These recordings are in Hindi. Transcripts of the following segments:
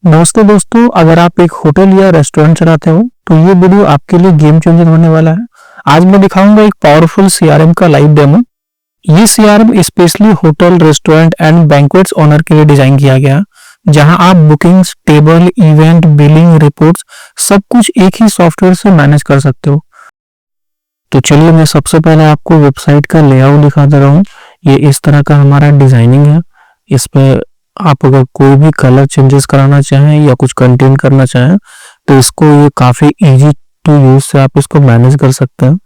दोस्तों अगर आप एक होटल या रेस्टोरेंट चलाते हो तो ये वीडियो आपके लिए गेम चेंजर होने वाला है। आज मैं दिखाऊंगा एक पावरफुल सीआरएम का लाइव डेमो। ये CRM specially hotel, restaurant and banquets owner के लिए डिजाइन किया गया है, जहां आप bookings, table, event, billing, reports सब कुछ एक ही सॉफ्टवेयर से मैनेज कर सकते हो। तो चलिए मैं सबसे पहले आपको वेबसाइट का लेआउट दिखा दे रहा हूँ। ये इस तरह का हमारा डिजाइनिंग है। इस पे आप अगर कोई भी कलर चेंजेस कराना चाहें या कुछ कंटेंट करना चाहें तो इसको ये काफी इजी टू यूज से आप इसको मैनेज कर सकते हैं।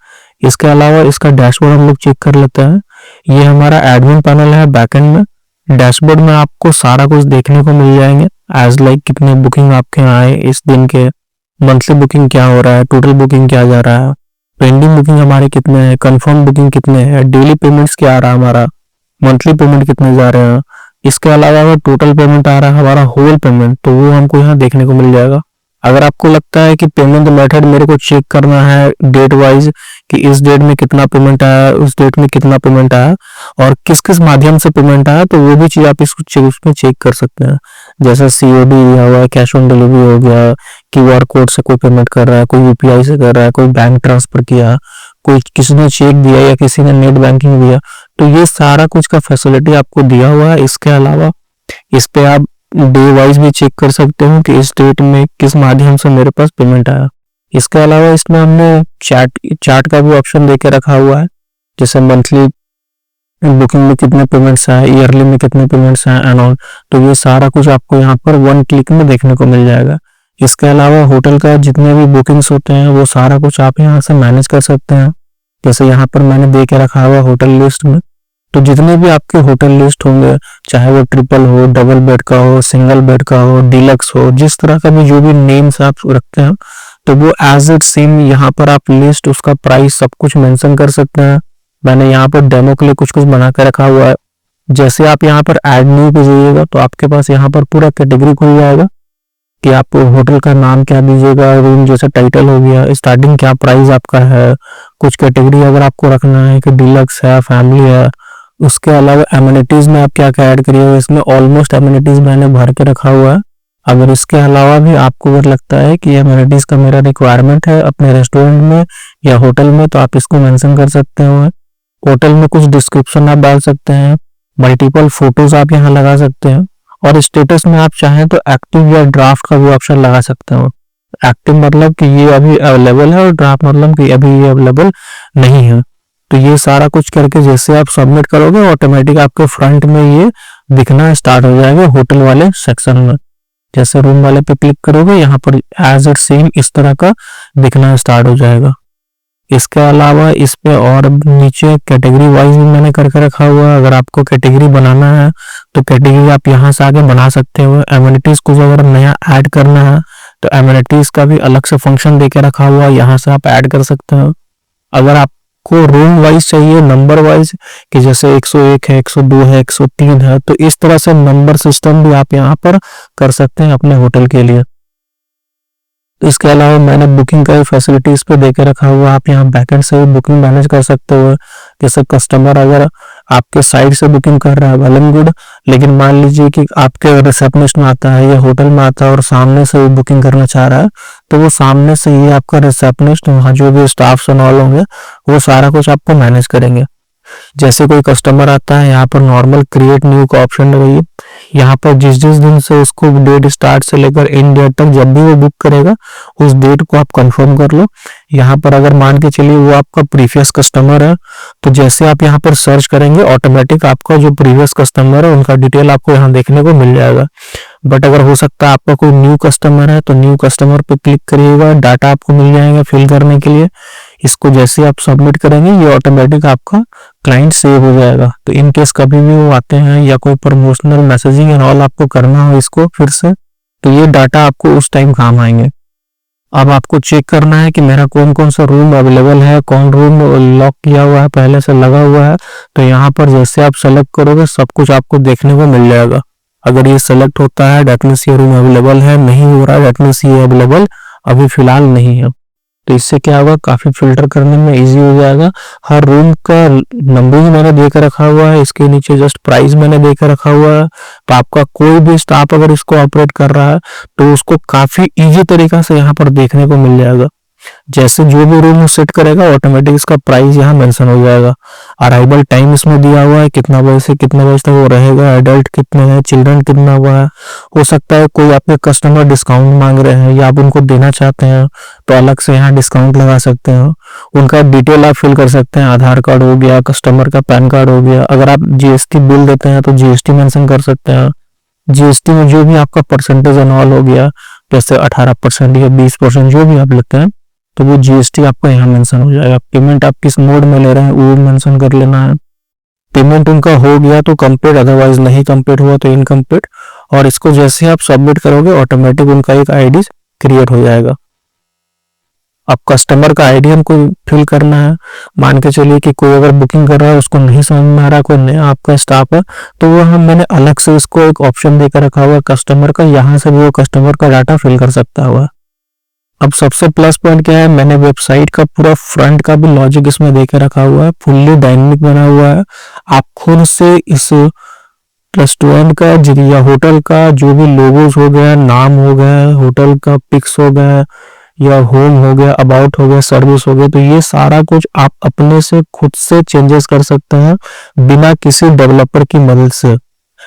इसके अलावा इसका डैशबोर्ड हम लोग चेक कर लेते हैं। ये हमारा एडमिन पैनल है बैकएंड में। डैशबोर्ड में आपको सारा कुछ देखने को मिल जाएंगे, एज लाइक कितने बुकिंग आपके यहाँ आए इस दिन के, मंथली बुकिंग क्या हो रहा है, टोटल बुकिंग क्या जा रहा है, पेंडिंग बुकिंग हमारे कितने हैं, कंफर्म बुकिंग कितने हैं, डेली पेमेंट्स क्या आ रहा है, हमारा मंथली पेमेंट कितने जा रहे हैं। इसके अलावा अगर टोटल पेमेंट आ रहा है हमारा होल पेमेंट तो वो हमको यहाँ देखने को मिल जाएगा। अगर आपको लगता है कि पेमेंट मेथड मेरे को चेक करना है डेट वाइज कि इस डेट में कितना पेमेंट आया, उस डेट में कितना पेमेंट आया और किस किस माध्यम से पेमेंट आया, तो वो भी चीज आप इसमें चेक कर सकते हैं। जैसे सीओडी दिया हुआ है, कैश ऑन डिलीवरी हो गया, क्यूआर कोड से कोई पेमेंट कर रहा है, कोई यूपीआई से कर रहा है, कोई बैंक ट्रांसफर किया, कोई किसी ने चेक दिया या किसी ने नेट बैंकिंग दिया, तो ये सारा कुछ का फैसिलिटी आपको दिया हुआ है। इसके अलावा इस पे आप डे वाइज भी चेक कर सकते हो कि इस डेट में किस माध्यम से मेरे पास पेमेंट आया। इसके अलावा इसमें हमने चार्ट का भी ऑप्शन देके रखा हुआ है, जैसे मंथली बुकिंग में कितने पेमेंट्स आए, ईयरली में कितने पेमेंट्स आए एंड ऑल। तो ये सारा कुछ आपको यहाँ पर वन क्लिक में देखने को मिल जाएगा। इसके अलावा होटल का जितने भी बुकिंग्स होते हैं वो सारा कुछ आप यहाँ से मैनेज कर सकते हैं। जैसे यहाँ पर मैंने दे के रखा हुआ होटल लिस्ट में, तो जितने भी आपके होटल लिस्ट होंगे, चाहे वो ट्रिपल हो, डबल बेड का हो, सिंगल बेड का हो, डीलक्स हो, जिस तरह का भी जो भी नेम्स आप रखते हैं तो वो एज इट सेम यहाँ पर आप लिस्ट, उसका प्राइस सब कुछ मेंशन कर सकते हैं। मैंने यहाँ पर डेमो के लिए कुछ कुछ बना कर रखा हुआ है। जैसे आप यहाँ पर ऐड न्यू पे जाइएगा तो आपके पास यहाँ पर पूरा कैटेगरी खुल जाएगा कि आप होटल का नाम क्या दीजिएगा, रूम जैसे टाइटल हो गया, स्टार्टिंग क्या प्राइस आपका है, कुछ कैटेगरी अगर आपको रखना है कि डिलक्स है, फैमिली है। उसके अलावा एमिनिटीज में आप क्या क्या ऐड करिएगा, इसमें ऑलमोस्ट एमिनिटीज मैंने भर के रखा हुआ है। अगर इसके अलावा भी आपको अगर लगता है कि एमिनिटीज का मेरा रिक्वायरमेंट है अपने रेस्टोरेंट में या होटल में, तो आप इसको मेंशन कर सकते हो। होटल में कुछ डिस्क्रिप्शन आप डाल सकते हैं, मल्टीपल फोटोज आप यहाँ लगा सकते हैं और स्टेटस में आप चाहें तो एक्टिव या ड्राफ्ट का भी ऑप्शन लगा सकते हो। एक्टिव मतलब कि ये अभी अवेलेबल है और ड्राफ्ट मतलब कि अभी ये अवेलेबल नहीं है। तो ये सारा कुछ करके जैसे आप सबमिट करोगे ऑटोमेटिक आपके फ्रंट में ये दिखना स्टार्ट हो जाएगा होटल वाले सेक्शन में। जैसे रूम वाले पे क्लिक करोगे यहाँ पर एज इट सेम इस तरह का दिखना स्टार्ट हो जाएगा। इसके अलावा इस पे और नीचे कैटेगरी वाइज भी मैंने करके रखा हुआ है। अगर आपको कैटेगरी बनाना है तो कैटेगरी आप यहाँ से आगे बना सकते हो। एमिनिटीज को अगर नया ऐड करना है तो एमिनिटीज का भी अलग से फंक्शन देके रखा हुआ है, यहाँ से आप ऐड कर सकते हो। अगर आपको रूम वाइज चाहिए, नंबर वाइज, कि जैसे 101 है, 102 है, 103 है, तो इस तरह से नंबर सिस्टम भी आप यहाँ पर कर सकते हैं अपने होटल के लिए। इसके अलावा मैंने बुकिंग का फैसिलिटी इस पे देके रखा हुआ, आप यहाँ बैकएंड से भी बुकिंग मैनेज कर सकते हो। जैसे कस्टमर अगर आपके साइड से बुकिंग कर रहा है वेल एंड गुड, लेकिन मान लीजिए कि आपके रिसेप्शनिस्ट में आता है या होटल में आता है और सामने से भी बुकिंग करना चाह रहा है, तो वो सामने से ही आपका रिसेप्शनिस्ट, वहाँ जो भी स्टाफ इन्वॉल्व होंगे वो सारा कुछ आपको मैनेज करेंगे। जैसे कोई कस्टमर आता है, यहाँ पर नॉर्मल क्रिएट न्यू का ऑप्शन लगाइए। यहाँ पर जिस जिस दिन से उसको डेट स्टार्ट से लेकर एंड डेट तक जब भी वो बुक करेगा उस डेट को आप कंफर्म कर लो। यहाँ पर अगर मान के चलिए वो आपका प्रीवियस कस्टमर है तो जैसे आप यहाँ पर सर्च करेंगे ऑटोमेटिक आपका जो प्रीवियस कस्टमर है उनका डिटेल आपको यहाँ देखने को मिल जाएगा। बट अगर हो सकता है आपका कोई न्यू कस्टमर है तो न्यू कस्टमर पे क्लिक करिएगा, डाटा आपको मिल जाएगा फिल करने के लिए। इसको जैसे आप सबमिट करेंगे ये ऑटोमेटिक आपका क्लाइंट सेव हो जाएगा। तो इन केस कभी भी वो आते हैं या कोई प्रमोशनल मैसेजिंग एंड ऑल आपको करना हो इसको फिर से, तो ये डाटा आपको उस टाइम काम आएंगे। अब आपको चेक करना है कि मेरा कौन कौन सा रूम अवेलेबल है, कौन रूम लॉक किया हुआ है, पहले से लगा हुआ है, तो यहाँ पर जैसे आप सेलेक्ट करोगे सब कुछ आपको देखने को मिल जाएगा। अगर ये सेलेक्ट होता है डेट मीन्स ये रूम अवेलेबल है, नहीं हो रहा है डेट मीन्स ये अवेलेबल अभी फिलहाल नहीं है। तो इससे क्या होगा, काफी फिल्टर करने में इजी हो जाएगा। हर रूम का नंबरिंग मैंने देकर रखा हुआ है, इसके नीचे जस्ट प्राइस मैंने देकर रखा हुआ है। तो आपका कोई भी स्टाफ अगर इसको ऑपरेट कर रहा है तो उसको काफी इजी तरीका से यहाँ पर देखने को मिल जाएगा। जैसे जो भी रूम सेट करेगा ऑटोमेटिक इसका प्राइस यहाँ मेंशन हो जाएगा। अराइवल टाइम इसमें दिया हुआ है, कितना बजे से कितने बजे तक वो रहेगा, एडल्ट कितने हैं, चिल्ड्रन कितना हुआ है। हो सकता है कोई आपके कस्टमर डिस्काउंट मांग रहे हैं या आप उनको देना चाहते हैं तो अलग से यहाँ डिस्काउंट लगा सकते हैं। उनका डिटेल आप फिल कर सकते हैं, आधार कार्ड हो गया, कस्टमर का पैन कार्ड हो गया। अगर आप जीएसटी बिल देते हैं तो जीएसटी मेंशन कर सकते हैं। जीएसटी में जो भी आपका परसेंटेज इन्वॉल्व हो गया, जैसे 18% या 20% जो भी आप लेते हैं, तो वो जीएसटी आपका यहाँ मेंशन हो जाएगा। पेमेंट आप किस मोड में ले रहे हैं वो मेंशन कर लेना है। पेमेंट उनका हो गया तो कंप्लीट, अदरवाइज नहीं कंप्लीट हुआ तो इनकम्प्लीट। और इसको जैसे आप सबमिट करोगे ऑटोमेटिक उनका एक आईडी क्रिएट हो जाएगा। अब कस्टमर का आईडी हमको फिल करना है। मान के चलिए कि कोई अगर बुकिंग कर रहा है उसको नहीं समझ में आ रहा, कोई नया आपका स्टाफ है, तो वो मैंने अलग से उसको एक ऑप्शन देकर रखा हुआ है कस्टमर का, यहाँ से भी वो कस्टमर का डाटा फिल कर सकता हुआ। अब सबसे प्लस पॉइंट क्या है, मैंने वेबसाइट का पूरा फ्रंट का भी लॉजिक इसमें देके रखा हुआ है, फुल्ली डायनेमिक बना हुआ है। आप खुद से इस रेस्टोरेंट का या होटल का जो भी लोगोस हो गया, नाम हो गया, होटल का पिक्स हो गया या होम हो गया, अबाउट हो गया, सर्विस हो गया, तो ये सारा कुछ आप अपने से खुद से चेंजेस कर सकते हैं बिना किसी डेवलपर की मदद से।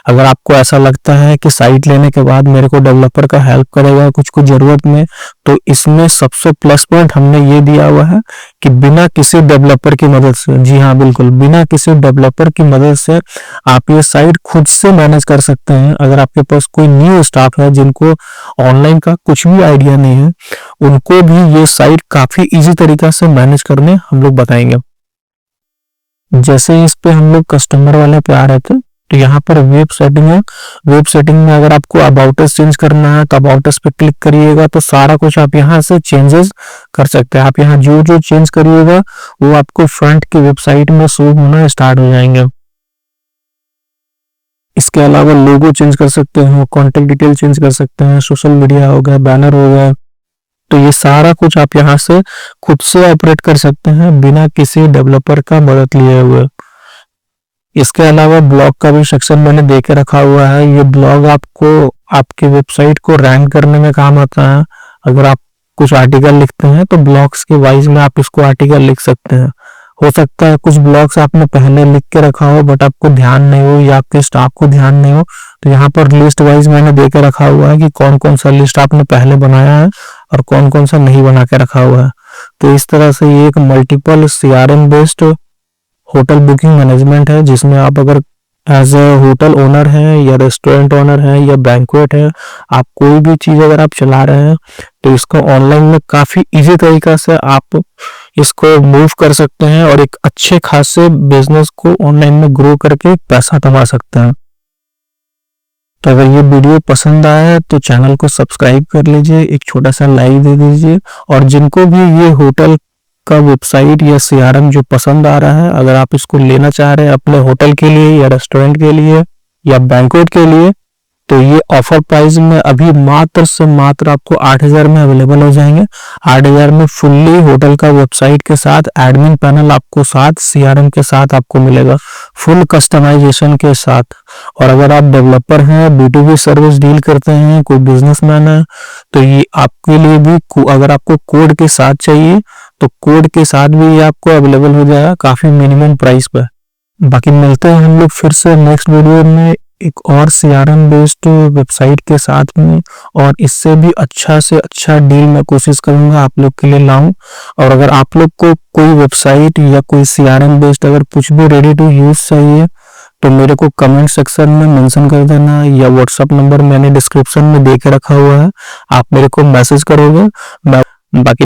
अगर आपको ऐसा लगता है कि साइट लेने के बाद मेरे को डेवलपर का हेल्प करेगा कुछ जरूरत में, तो इसमें सबसे प्लस पॉइंट हमने ये दिया हुआ है कि बिना किसी डेवलपर की मदद से, जी हाँ बिल्कुल, बिना किसी डेवलपर की मदद से आप ये साइट खुद से मैनेज कर सकते हैं। अगर आपके पास कोई न्यू स्टाफ है जिनको ऑनलाइन का कुछ भी आइडिया नहीं है, उनको भी ये साइट काफी इजी तरीका से मैनेज करने हम लोग बताएंगे। जैसे इस पे हम लोग कस्टमर वाले पे आ रहे थे, तो यहाँ पर वेब सेटिंग है। वेब सेटिंग में अगर आपको अबाउट अस चेंज करना है तो अबाउट अस पे क्लिक करिएगा, तो सारा कुछ आप यहाँ से चेंजेस कर सकते हैं। आप यहाँ जो जो चेंज करिएगा वो आपको फ्रंट की वेबसाइट में शो होना स्टार्ट हो जाएंगे। इसके अलावा लोगो चेंज कर सकते हैं, कॉन्टेक्ट डिटेल चेंज कर सकते हैं, सोशल मीडिया हो गया, बैनर हो गया, तो ये सारा कुछ आप यहाँ से खुद से ऑपरेट कर सकते हैं बिना किसी डेवलपर का मदद लिए हुए। इसके अलावा ब्लॉग का भी सेक्शन मैंने दे के रखा हुआ है। ये ब्लॉग आपको आपके वेबसाइट को रैंक करने में काम आता है। अगर आप कुछ आर्टिकल लिखते हैं तो ब्लॉग्स के वाइज में आप इसको आर्टिकल लिख सकते हैं। हो सकता है कुछ ब्लॉग्स आपने पहले लिख के रखा हो बट आपको ध्यान नहीं हो या आपके स्टाफ को ध्यान नहीं हो, तो यहाँ पर लिस्ट वाइज मैंने दे के रखा हुआ है कि कौन कौन सा लिस्ट आपने पहले बनाया है और कौन कौन सा नहीं बना के रखा हुआ है। तो इस तरह से ये एक multiple CRM based hotel booking management है, जिसमें आप अगर एज ए होटल ओनर है या रेस्टोरेंट ओनर है या बैंक्वेट है, आप कोई भी चीज अगर आप चला रहे हैं तो इसको ऑनलाइन में काफी इजी तरीका से आप इसको मूव कर सकते हैं और एक अच्छे खासे बिजनेस को ऑनलाइन में ग्रो करके पैसा कमा सकते हैं। तो अगर ये वीडियो पसंद आया तो चैनल को सब्सक्राइब कर लीजिए, एक छोटा सा लाइक दे दीजिए। और जिनको भी ये होटल का वेबसाइट या सीआरएम जो पसंद आ रहा है, अगर आप इसको लेना चाह रहे हैं अपने होटल के लिए या रेस्टोरेंट के लिए या बैंक्वेट के लिए, तो ये ऑफर प्राइस में अभी मात्र से मात्र आपको 8,000 में अवेलेबल हो जाएंगे। 8,000 में फुल्ली होटल का वेबसाइट के साथ, एडमिन पैनल आपको साथ, सीआरएम के साथ आपको मिलेगा, फुल कस्टमाइजेशन के साथ। और अगर आप डेवलपर हैं, B2B सर्विस डील करते हैं, कोई बिजनेसमैन है, तो ये आपके लिए भी, अगर आपको कोड के साथ चाहिए तो कोड के साथ भी ये आपको अवेलेबल हो जाएगा काफी मिनिमम प्राइस पर। बाकी मिलते हैं हम लोग फिर से नेक्स्ट वीडियो में एक और सीआरएम बेस्ड वेबसाइट के साथ में, और इससे भी अच्छा से अच्छा डील मैं कोशिश करूंगा आप लोग के लिए लाऊं। और अगर आप लोग को कोई वेबसाइट या कोई सीआरएम बेस्ड अगर कुछ भी रेडी टू यूज चाहिए तो मेरे को कमेंट सेक्शन में मेंशन कर देना, या व्हाट्सएप नंबर मैंने डिस्क्रिप्शन में दे के रखा हुआ है, आप मेरे को मैसेज करोगे। बाकी